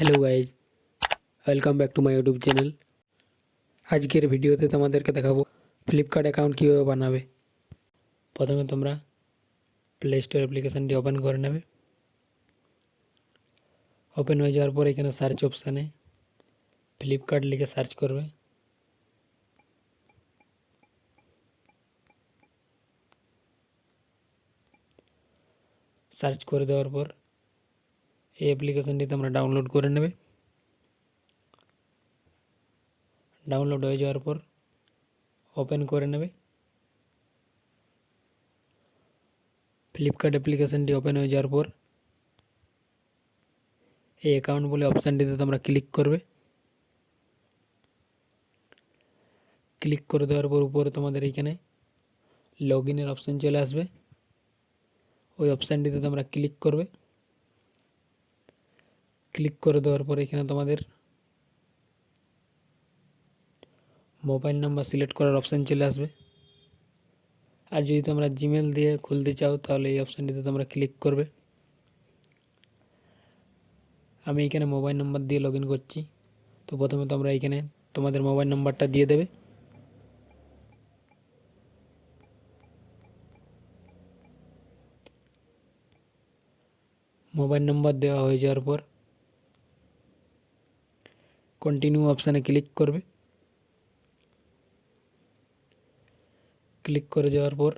Hello guys, welcome back to my YouTube channel. আজকের ভিডিওতে তোমাদেরকে দেখাবো ফ্লিপকার্ট অ্যাকাউন্ট কীভাবে বানাবে। প্রথমে তোমরা প্লে স্টোর অ্যাপ্লিকেশানটি ওপেন করে নেবে। ওপেন হয়ে যাওয়ার পর এখানে সার্চ অপশানে ফ্লিপকার্ট লিখে সার্চ করবে। সার্চ করে দেওয়ার পর এই অ্যাপ্লিকেশানটি তোমরা ডাউনলোড করে নেবে। ডাউনলোড হয়ে যাওয়ার পর ওপেন করে নেবে। ফ্লিপকার্ট অ্যাপ্লিকেশানটি ওপেন হয়ে যাওয়ার পর এই অ্যাকাউন্ট বলে অপশানটিতে তোমরা ক্লিক করবে। ক্লিক করে দেওয়ার পর উপরে তোমাদের এইখানে লগ ইনের অপশান চলে আসবে। ওই অপশানটিতে তোমরা ক্লিক করবে। ক্লিক করে দেওয়ার পর এখানে তোমাদের মোবাইল নাম্বার সিলেক্ট করার অপশান চলে আসবে। আর যদি তোমরা জিমেল দিয়ে খুলতে চাও তাহলে এই অপশানটিতে তোমরা ক্লিক করবে। আমি এখানে মোবাইল নাম্বার দিয়ে লগ ইন করছি। তো প্রথমে তোমরা এখানে তোমাদের মোবাইল নাম্বারটা দিয়ে দেবে। মোবাইল নাম্বার দেওয়া হয়ে যাওয়ার পর কন্টিনিউ অপশানে ক্লিক করবে। ক্লিক করে যাওয়ার পর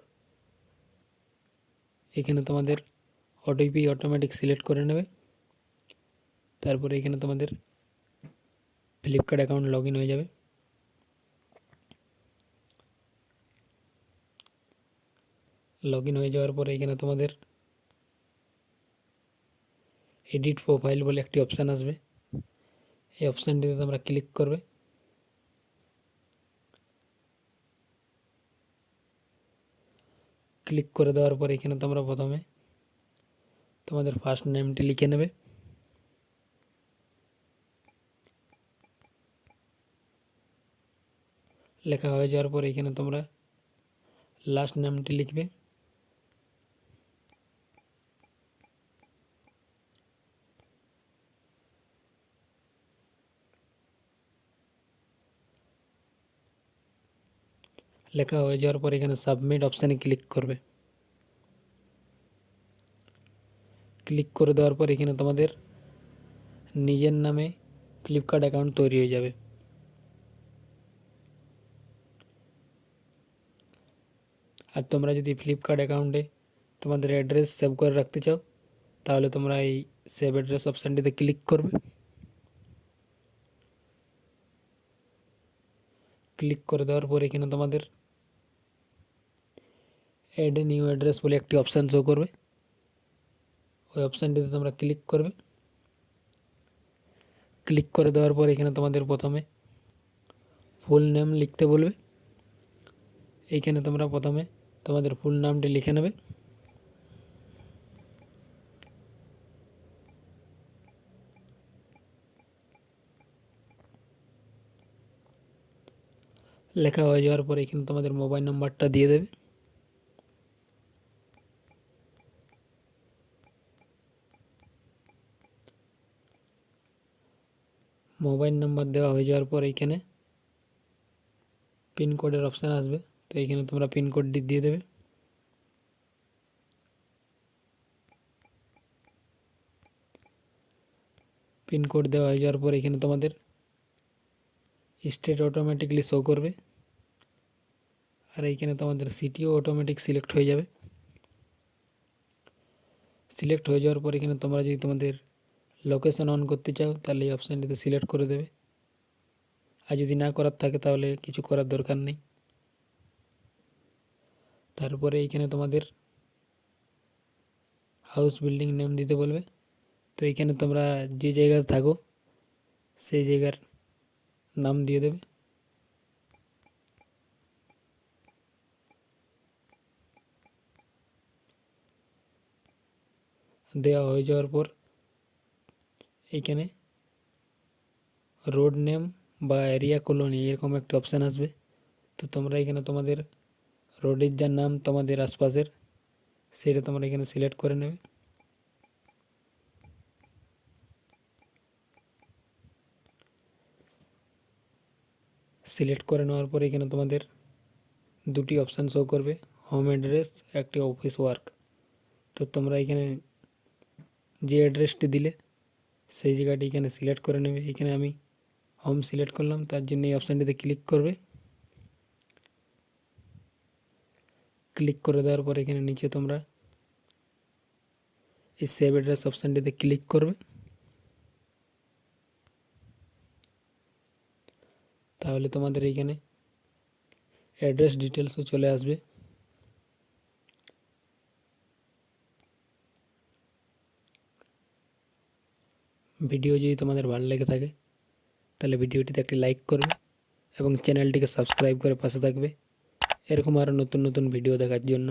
এখানে তোমাদের ওটিপি অটোমেটিক সিলেক্ট করে নেবে। তারপরে এখানে তোমাদের ফ্লিপকার্ট অ্যাকাউন্ট লগ ইন হয়ে যাবে। লগ ইন হয়ে যাওয়ার পর এখানে তোমাদের এডিট প্রোফাইল বলে একটি অপশান আসবে। এই অপশানটিতে তোমরা ক্লিক করবে। ক্লিক করে দেওয়ার পর এখানে তোমরা প্রথমে তোমাদের ফার্স্ট নেমটি লিখে নেবে। লেখা হয়ে যাওয়ার পর এখানে তোমরা লাস্ট নেমটি লিখবে। লেখা হয়ে যাওয়ার পর এখানে সাবমিট অপশানে ক্লিক করবে। ক্লিক করে দেওয়ার পর এখানে তোমাদের নিজের নামে ফ্লিপকার্ট অ্যাকাউন্ট তৈরি হয়ে যাবে। আর তোমরা যদি ফ্লিপকার্ট অ্যাকাউন্টে তোমাদের অ্যাড্রেস সেভ করে রাখতে চাও তাহলে তোমরা এই সেভ অ্যাড্রেস অপশানটিতে ক্লিক করবে। ক্লিক করে দেওয়ার পর এখানে তোমাদের অ্যাড নিউ অ্যাড্রেস বলে একটি অপশান শো করবে। ওই অপশানটিতে তোমরা ক্লিক করবে। ক্লিক করে দেওয়ার পর এখানে তোমাদের প্রথমে ফুল নেম লিখতে বলবে। এইখানে তোমরা প্রথমে তোমাদের ফুল নামটি লিখে নেবে। লেখা হয়ে যাওয়ার পর এখানে তোমাদের মোবাইল নাম্বারটা দিয়ে দেবে। মোবাইল নাম্বার দেওয়া হয়ে যাওয়ার পর এইখানে পিনকোডের অপশান আসবে। তো এইখানে তোমরা পিনকোডটি দিয়ে দেবে। পিনকোড দেওয়া হয়ে যাওয়ার পর এখানে তোমাদের স্টেট অটোমেটিকলি শো করবে। আর এইখানে তোমাদের সিটিও অটোমেটিক সিলেক্ট হয়ে যাবে। সিলেক্ট হয়ে যাওয়ার পর এখানে তোমরা যদি তোমাদের লোকেশন অন করতে চাও তাহলে এই অপশানটিতে সিলেক্ট করে দেবে। আর যদি না করার থাকে তাহলে কিছু করার দরকার নেই। তারপরে এইখানে তোমাদের হাউস বিল্ডিং নেম দিতে বলবে। তো এইখানে তোমরা যে জায়গায় থাকো সেই জায়গার নাম দিয়ে দেবে। দেওয়া হয়ে যাওয়ার পর এইখানে রোড নেম বা এরিয়া কলোনি এরকম একটা অপশান আসবে। তো তোমরা এখানে তোমাদের রোডের যার নাম তোমাদের আশপাশের সেটা তোমরা এখানে সিলেক্ট করে নেবে। সিলেক্ট করে নেওয়ার পরে এখানে তোমাদের দুটি অপশান শো করবে, হোম অ্যাড্রেস, একটি অফিস ওয়ার্ক। তো তোমরা এখানে যে অ্যাড্রেসটি দিলে সেই জায়গাটি এখানে সিলেক্ট করে নেবে। এখানে আমি হোম সিলেক্ট করলাম, তার জন্য এই অপশানটিতে ক্লিক করবে। ক্লিক করে দেওয়ার পর এখানে নিচে তোমরা এই সেভ অ্যাড্রেস অপশানটিতে ক্লিক করবে। তাহলে তোমাদের এইখানে অ্যাড্রেস ডিটেলসও চলে আসবে। ভিডিও যদি তোমাদের ভালো লেগে থাকে তাহলে ভিডিওটিতে একটি লাইক করবে এবং চ্যানেলটিকে সাবস্ক্রাইব করে পাশে থাকবে এরকম আরও নতুন নতুন ভিডিও দেখার জন্য।